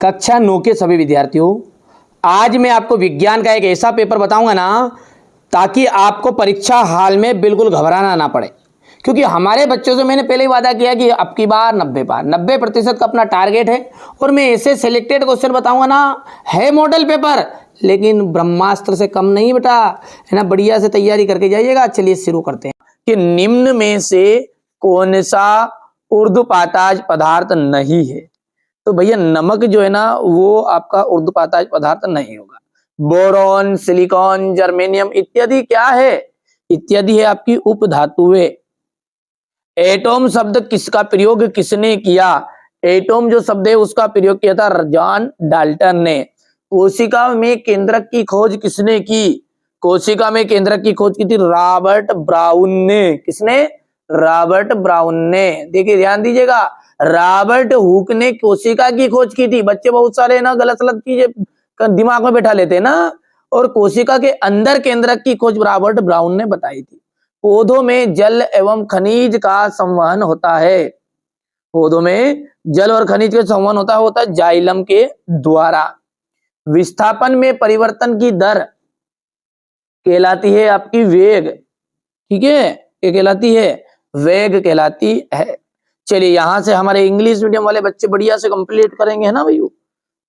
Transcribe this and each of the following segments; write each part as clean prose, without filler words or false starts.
कक्षा 9 के सभी विद्यार्थियों, आज मैं आपको विज्ञान का एक ऐसा पेपर बताऊंगा ना ताकि आपको परीक्षा हाल में बिल्कुल घबराना ना पड़े। क्योंकि हमारे बच्चों से मैंने पहले ही वादा किया कि अब की बार 90% का अपना टारगेट है और मैं ऐसे सिलेक्टेड क्वेश्चन बताऊंगा ना, है मॉडल पेपर लेकिन ब्रह्मास्त्र से कम नहीं बेटा, है ना। बढ़िया से तैयारी करके जाइएगा। चलिए शुरू करते हैं कि निम्न में से कौन सा ऊर्ध्वपाताज पदार्थ नहीं है। तो भैया नमक जो है ना वो आपका ऊर्ध्वपाताज पदार्थ नहीं होगा। बोरॉन, सिलिकॉन, जर्मेनियम इत्यादि क्या है? इत्यादि है आपकी उपधातुएं। एटॉम शब्द किसका प्रयोग किसने किया? एटॉम जो शब्द है उसका प्रयोग किया था जॉन डाल्टन ने। कोशिका में केंद्रक की खोज किसने की? कोशिका में केंद्रक की खोज की थी रॉबर्ट ब्राउन ने। किसने? रॉबर्ट ब्राउन ने। देखिए ध्यान दीजिएगा, रॉबर्ट हुक ने कोशिका की खोज की थी। बच्चे बहुत सारे ना गलत गलत चीजें दिमाग में बैठा लेते हैं ना। और कोशिका के अंदर केंद्रक की खोज रॉबर्ट ब्राउन ने बताई थी। पौधों में जल एवं खनिज का संवहन होता है। पौधों में जल और खनिज का संवहन होता है जाइलम के द्वारा। विस्थापन में परिवर्तन की दर कहलाती है आपकी वेग। ठीक है, ये कहलाती है वेग कहलाती है। चलिए यहां से हमारे इंग्लिश मीडियम वाले बच्चे बढ़िया से कंप्लीट करेंगे, है ना भैया।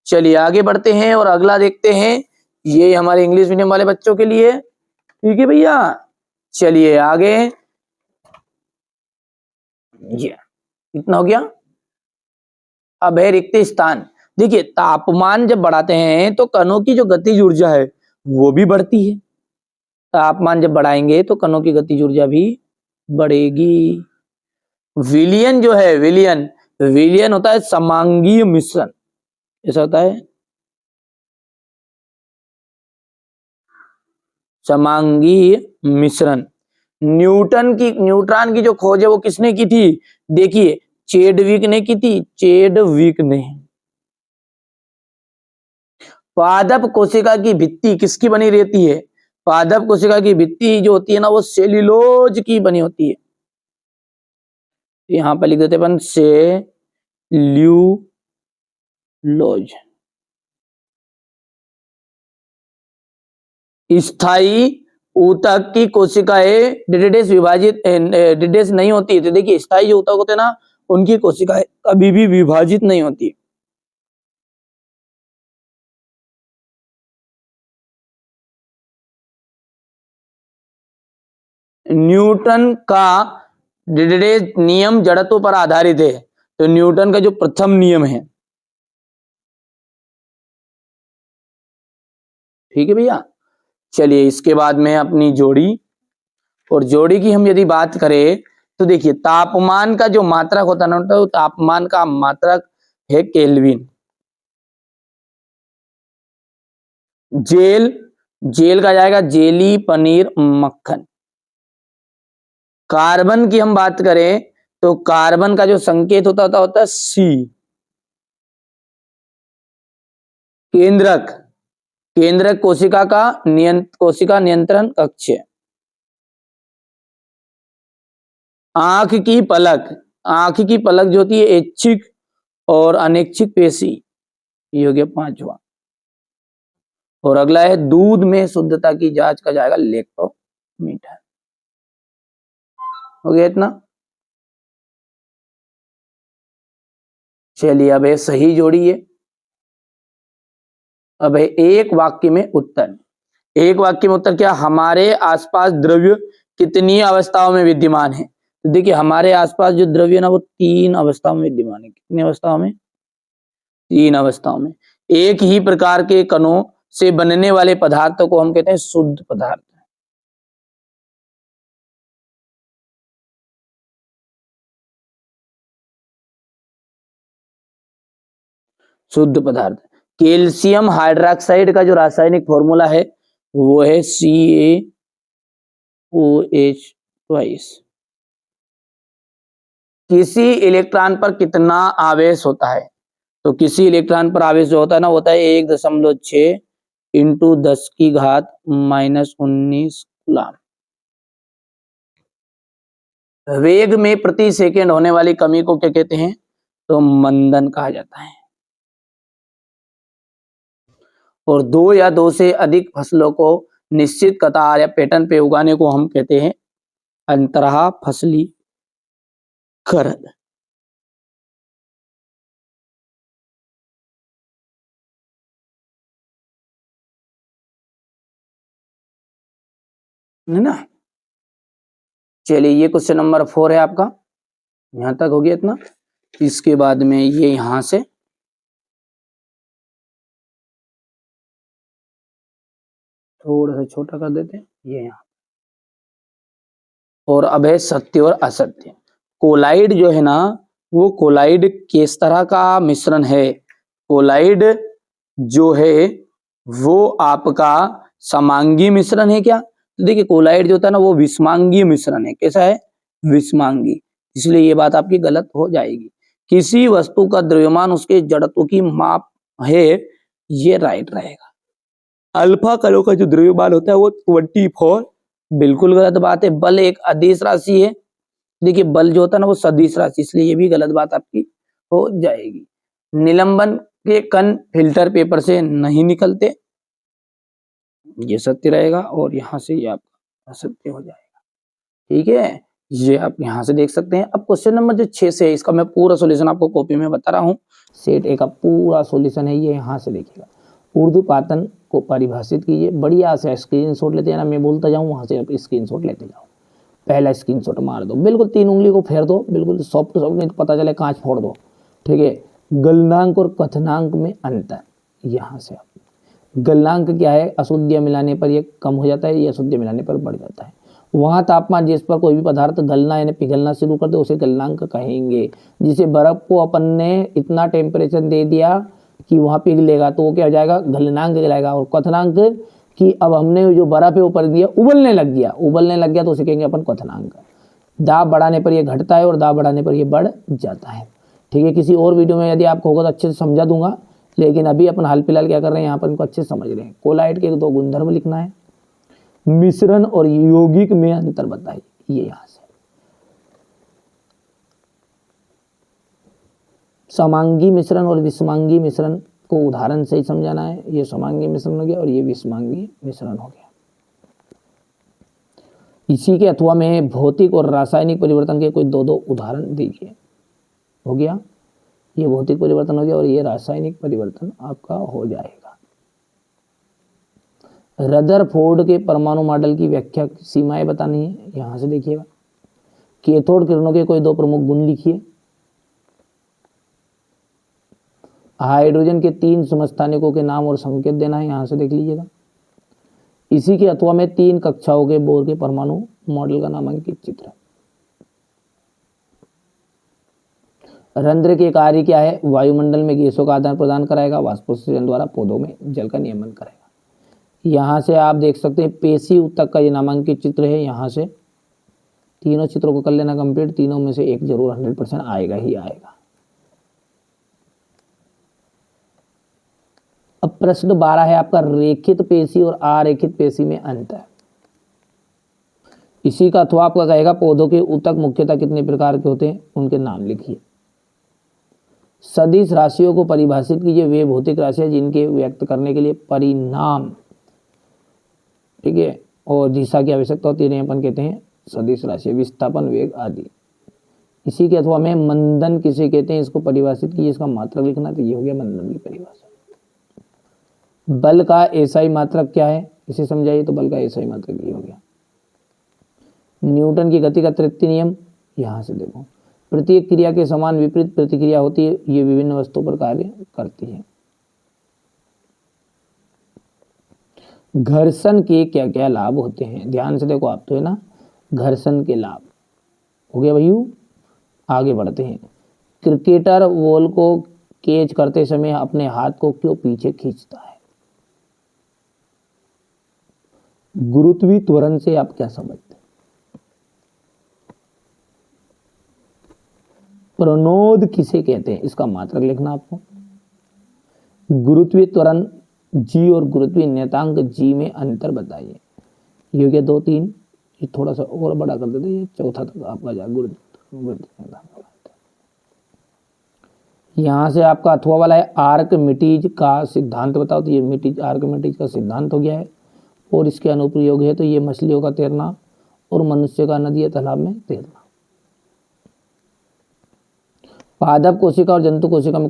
चलिए आगे बढ़ते हैं और अगला देखते हैं। ये हमारे इंग्लिश मीडियम वाले बच्चों के लिए, ठीक है भैया। चलिए आगे, ये इतना हो गया। अब है रिक्त स्थान। देखिए तापमान जब बढ़ाते हैं तो कणों की जो गतिज ऊर्जा है वो भी बढ़ती है। तापमान जब बढ़ाएंगे तो कणों की गतिज ऊर्जा भी बढ़ेगी। विलियन जो है, विलियन विलियन होता है समांगीय मिश्रण। ऐसा होता है समांगीय मिश्रण। न्यूट्रॉन की जो खोज है वो किसने की थी? देखिए चेडविक ने की थी, चेडविक ने। पादप कोशिका की भित्ति किसकी बनी रहती है? पादप कोशिका की भित्ति जो होती है ना वो सेल्यूलोज की बनी होती है। यहां पर लिख देते अपन सेल्यूलोज। स्थायी ऊतक की कोशिकाएं डिडेस नहीं होती है। तो देखिए स्थायी जो ऊतक होते हैं ना उनकी कोशिकाएं कभी भी विभाजित नहीं होती। न्यूटन का डिडेस नियम जड़त्व पर आधारित है। तो न्यूटन का जो प्रथम नियम है, ठीक है भैया। चलिए इसके बाद में अपनी जोड़ी, और जोड़ी की हम यदि बात करें तो देखिए तापमान का जो मात्रक होता है ना तो तापमान का मात्रक है केल्विन। जेल, जेल का जाएगा जेली, पनीर, मक्खन। कार्बन की हम बात करें तो कार्बन का जो संकेत होता है सी। केंद्रक, केंद्रक कोशिका का कोशिका नियंत्रण कक्ष। आंख की पलक, आंख की पलक जो होती है ऐच्छिक और अनैच्छिक पेशी। ये हो गया पांचवा। और अगला है दूध में शुद्धता की जांच का जाएगा लैक्टोमीटर। हो गया इतना। चलिए अब है सही जोड़ी है। अब है एक वाक्य में उत्तर। एक वाक्य में उत्तर क्या? हमारे आसपास द्रव्य कितनी अवस्थाओं में विद्यमान है? तो देखिए हमारे आसपास जो द्रव्य है ना वो 3 अवस्थाओं में विद्यमान है। कितनी अवस्थाओं में? 3 अवस्थाओं में। एक ही प्रकार के कणों से बनने वाले पदार्थों को हम कहते हैं शुद्ध पदार्थ। शुद्ध पदार्थ। कैल्शियम हाइड्रोक्साइड का जो रासायनिक फॉर्मूला है वो है CaOH2। किसी इलेक्ट्रॉन पर कितना आवेश होता है? तो किसी इलेक्ट्रॉन पर आवेश जो होता है ना होता है 1.6 इंटू 10 की घात -19 कूलम। वेग में प्रति सेकंड होने वाली कमी को क्या कहते हैं? तो मंदन कहा जाता है। और दो या दो से अधिक फसलों को निश्चित कतार या पैटर्न पे उगाने को हम कहते हैं अंतरहा फसलीकरण। है ना। चलिए ये क्वेश्चन नंबर 4 है आपका, यहां तक हो गया इतना। इसके बाद में ये यहां से थोड़ा सा छोटा कर देते हैं, ये यहां। और अब है सत्य और असत्य। कोलाइड जो है ना, वो कोलाइड किस तरह का मिश्रण है? कोलाइड जो है वो आपका समांगी मिश्रण है क्या? तो देखिए कोलाइड जो होता है ना वो विषमांगी मिश्रण है। कैसा है? विषमांगी। इसलिए ये बात आपकी गलत हो जाएगी। किसी वस्तु का द्रव्यमान उसके जड़त्व की माप है, ये राइट रहेगा। अल्फा कणों का जो द्रव्यमान होता है वो 24, बिल्कुल गलत बात है। बल एक अदिश राशि है। देखिए बल जो होता है ना वो सदिश राशि, इसलिए ये भी गलत बात आपकी हो जाएगी। निलंबन के कण फिल्टर पेपर से नहीं निकलते, ये सत्य रहेगा। और यहाँ से ये आपका असत्य हो जाएगा। ठीक है, ये आप यहाँ से देख सकते हैं। अब क्वेश्चन नंबर जो 6 से है, इसका मैं पूरा सॉल्यूशन आपको कॉपी में बता रहा हूँ। सेट ए का पूरा सॉल्यूशन है, ये यहाँ से देखिएगा। ऊर्ध्वपातन को परिभाषित कीजिए। बढ़िया से स्क्रीनशॉट लेते हैं ना, मैं बोलता जाऊँ वहां से आप स्क्रीनशॉट लेते जाओ। पहला स्क्रीनशॉट मार दो, बिल्कुल 3 उंगली को फेर दो, बिल्कुल सॉफ्ट सॉफ्ट, नहीं तो पता चले कांच फोड़ दो। ठीक है, गलनांक और कथनांक में अंतर। यहाँ से आप गलनांक क्या है? अशुद्ध मिलाने पर ये कम हो जाता है, ये अशुद्ध मिलाने पर बढ़ जाता है। वहाँ तापमान जिस पर कोई भी पदार्थ गलना यानी पिघलना शुरू कर दे उसे गलनांक कहेंगे। जिसे बर्फ को अपन ने इतना टेम्परेचर दे दिया कि वहाँ पिघलेगा तो वो क्या हो जाएगा? गलनांक कहलाएगा। और कथनांक कि अब हमने जो बर्फ है ऊपर दिया, उबलने लग गया तो उसे कहेंगे अपन कथनांक। दाब बढ़ाने पर यह घटता है और दाब बढ़ाने पर यह बढ़ जाता है। ठीक है, किसी और वीडियो में यदि आपको होगा तो अच्छे से समझा दूंगा, लेकिन अभी अपन हाल फिलहाल क्या कर रहे हैं, यहाँ पर इनको अच्छे से समझ रहे हैं। कोलाइड के 2 गुणधर्म लिखना है। मिश्रण और यौगिक में अंतर बताइए, ये यहां से। समांगी मिश्रण और विषमांगी मिश्रण को उदाहरण से ही समझाना है। ये समांगी मिश्रण हो गया और ये विषमांगी मिश्रण हो गया। इसी के अथवा में भौतिक और रासायनिक परिवर्तन के कोई 2 उदाहरण दीजिए। हो गया, ये भौतिक परिवर्तन हो गया और ये रासायनिक परिवर्तन आपका हो जाएगा। रदरफोर्ड के परमाणु मॉडल की व्याख्या सीमाएं बतानी है, यहां से देखिएगा। कैथोड किरणों के कोई 2 प्रमुख गुण लिखिए। हाइड्रोजन के 3 समस्थानिकों के नाम और संकेत देना है, यहां से देख लीजिएगा। इसी के अथवा में 3 कक्षाओं के बोर के परमाणु मॉडल का नामांकित चित्र। रंध्र के कार्य क्या है? वायुमंडल में गैसों का आदान प्रदान कराएगा, वाष्पोत्सर्जन द्वारा पौधों में जल का नियमन करेगा। यहाँ से आप देख सकते हैं पेशी ऊतक का ये नामांकित चित्र है। यहाँ से तीनों चित्रों को कर लेना कंप्लीट, तीनों में से एक जरूर 100% आएगा ही आएगा। अब प्रश्न 12 है आपका, रेखित पेशी और अरेखित पेशी में अंतर। इसी का अथवा आपका कहेगा पौधों के ऊतक मुख्यतः कितने प्रकार के होते हैं, उनके नाम लिखिए। सदिश राशियों को परिभाषित कीजिए। वे भौतिक राशियां जिनके व्यक्त करने के लिए परिणाम, ठीक है, और दिशा की आवश्यकता होती है, अपन कहते हैं सदिश राशि, विस्थापन, वेग आदि। इसी के अथवा में मंदन किसे कहते हैं, इसको परिभाषित कीजिए। इसका मात्रक लिखना, तो ये हो गया मंदन की परिभाषा। बल का एसआई मात्रक क्या है, इसे समझाइए। तो बल का एसआई मात्रक ये हो गया। न्यूटन की गति का तृतीय नियम, यहां से देखो। प्रत्येक क्रिया के समान विपरीत प्रतिक्रिया होती है, ये विभिन्न वस्तुओं पर कार्य करती है। घर्षण के क्या क्या लाभ होते हैं, ध्यान से देखो आप, तो है ना, घर्षण के लाभ हो गया भैया। आगे बढ़ते हैं। क्रिकेटर बॉल को कैच करते समय अपने हाथ को क्यों पीछे खींचता है? गुरुत्वीय त्वरण से आप क्या समझते हैं? प्रणोद किसे कहते हैं, इसका मात्रक लिखना आपको। गुरुत्वीय त्वरण जी और गुरुत्वीय नियतांक जी में अंतर बताइए। ये हो गया 2 3, ये थोड़ा सा और बड़ा कर देते, ये चौथा तक आपका जा गुरुत्वीय। यहाँ से आपका अथवा वाला है आर्कमिटीज का सिद्धांत बताओ, तो ये आर्कमिटीज का सिद्धांत हो गया है। और इसके अनुप्रयोग है तो ये मछलियों का तैरना और मनुष्य का नदी या तालाब में तैरना। पादप कोशिका और जंतु कोशिका में